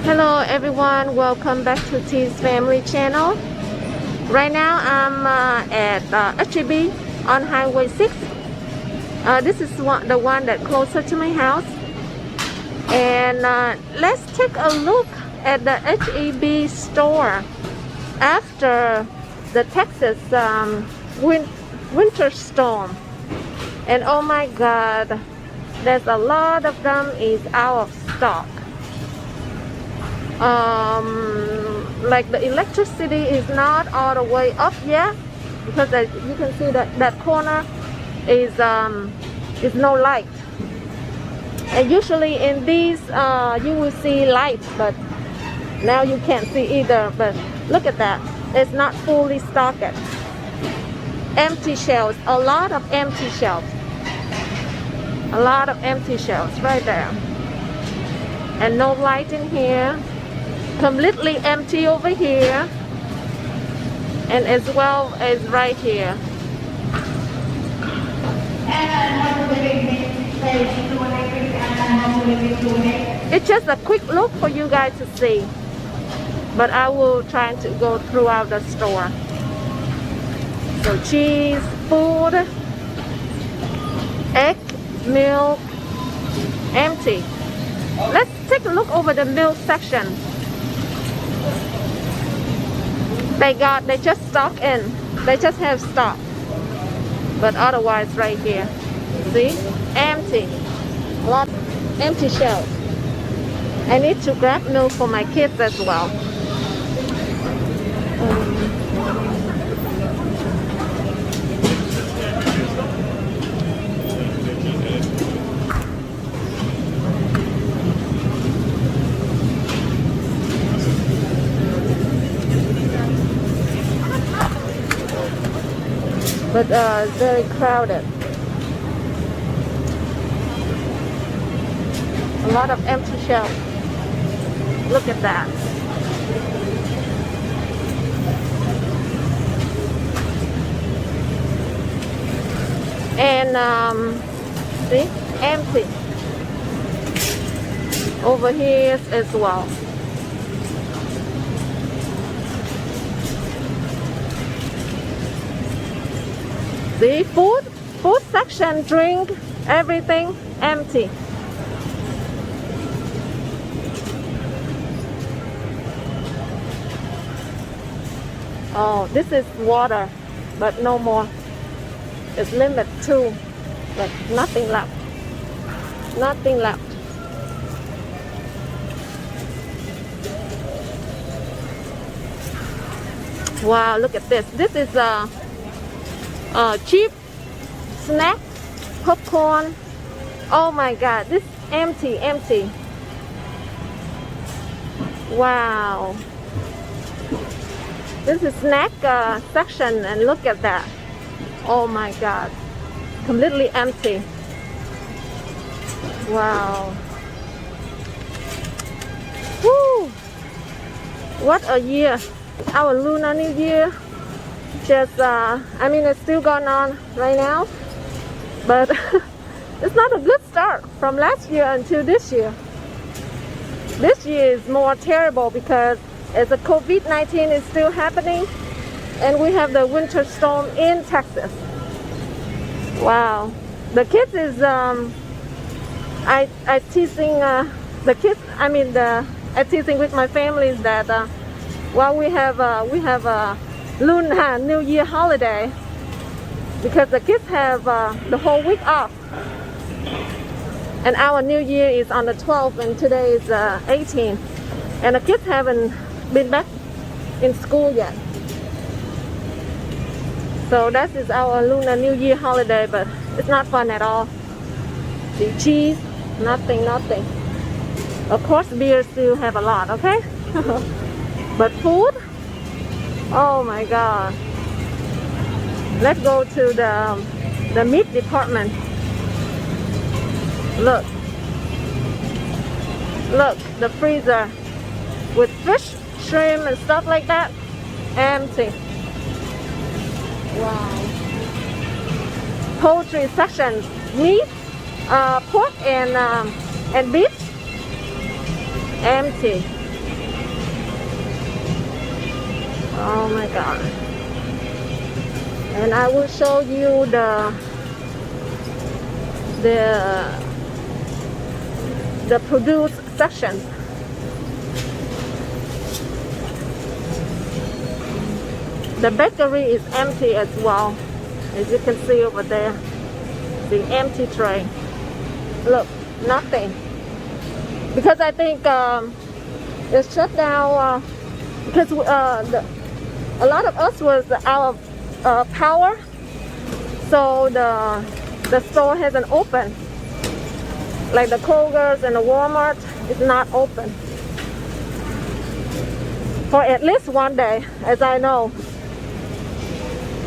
Hello everyone, welcome back to T's Family Channel. Right now I'm at HEB on Highway 6. This is the one that closer to my house. And let's take a look at the HEB store after the Texas winter storm. And oh my god, there's a lot of them is out of stock. Like the electricity is not all the way up yet, because you can see that corner is no light. And usually in these you will see light, but now you can't see either. But look at that, it's not fully stocked. Empty shelves, a lot of empty shelves, right there, and no light in here. Completely empty over here, and as well as right here. It's just a quick look for you guys to see, but I will try to go throughout the store. So cheese, food, egg, milk, empty. Let's take a look over the milk section. They just stock in. They just have stock. But otherwise right here. See? Empty. A lot of empty shelves. I need to grab milk for my kids as well. But it's very crowded. A lot of empty shelves. Look at that. And see, empty. Over here as well. See, food section, drink, everything empty. Oh, this is water, but no more. It's limit too, but nothing left. Nothing left. Wow, look at this. This is cheap snack, popcorn. Oh my god, this empty. Wow, this is snack section, and look at that. Oh my god, completely empty. Wow. Woo! What a year. Our Lunar New Year. Just I mean, it's still going on right now, but it's not a good start from last year until this year. This year is more terrible because as the COVID-19 is still happening, and we have the winter storm in Texas. Wow. The kids is I teasing the kids. I mean, I teasing with my family is that while we have Lunar New Year holiday, because the kids have the whole week off, and our New Year is on the 12th, and today is 18th, and the kids haven't been back in school yet. So that is our Lunar New Year holiday, but it's not fun at all. See, cheese, nothing. Of course, beer still have a lot, okay? But food, oh my god. Let's go to the meat department. Look, the freezer with fish, shrimp and stuff like that, empty. Wow. Poultry sections, meat, pork and beef, empty. Oh my god. And I will show you the produce section. The bakery is empty as well, as you can see over there. The empty tray. Look, nothing. Because I think it's shut down because a lot of us was out of power, so the store hasn't opened. Like the Kroger's and the Walmart is not open for at least one day, as I know.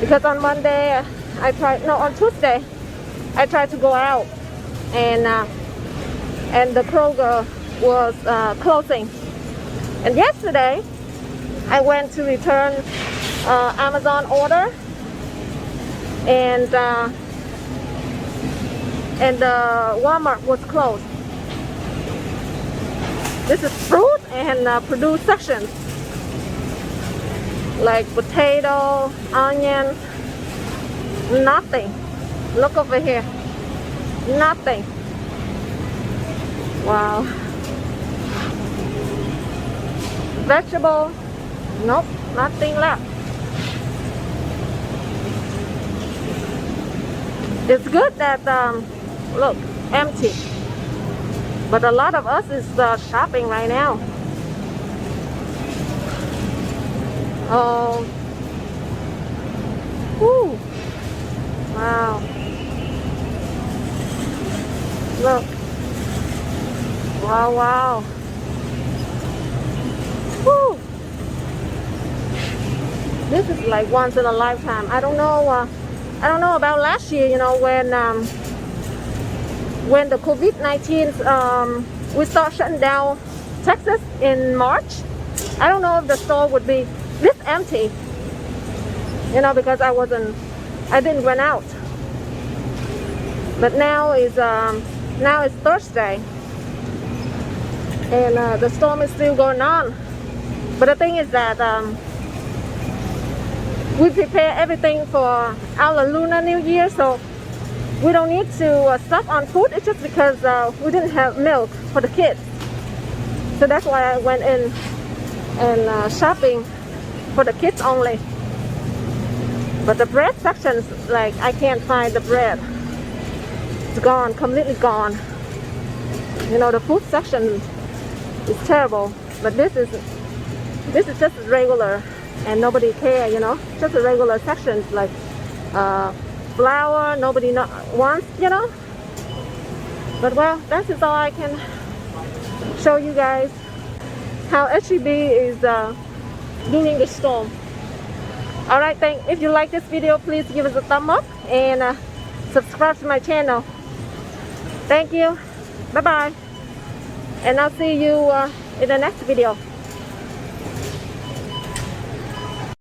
Because on Monday on Tuesday I tried to go out, and the Kroger was closing. And yesterday I went to return Amazon order, and Walmart was closed. This is fruit and produce sections, like potato, onion, nothing. Look over here, nothing. Wow. Vegetable, nope, nothing left. It's good that look, empty, but a lot of us is shopping right now. Oh, whoo, wow, look, wow, wow, whoo. This is like once in a lifetime. I don't know about last year, you know, when the COVID-19 we start shutting down Texas in March. I don't know if the store would be this empty, you know, because I didn't run out. But now it's Thursday, and the storm is still going on. But the thing is that we prepare everything for our Lunar New Year, so we don't need to stock on food. It's just because we didn't have milk for the kids. So that's why I went in and shopping for the kids only. But the bread sections, like, I can't find the bread. It's gone, completely gone. You know, the food section is terrible. But this is just regular, and nobody care, you know. Just a regular section, like flour, nobody wants, you know. But well, that is all I can show you guys how HEB is during the storm. Alright, if you like this video, please give us a thumb up and subscribe to my channel. Thank you. Bye bye. And I'll see you in the next video.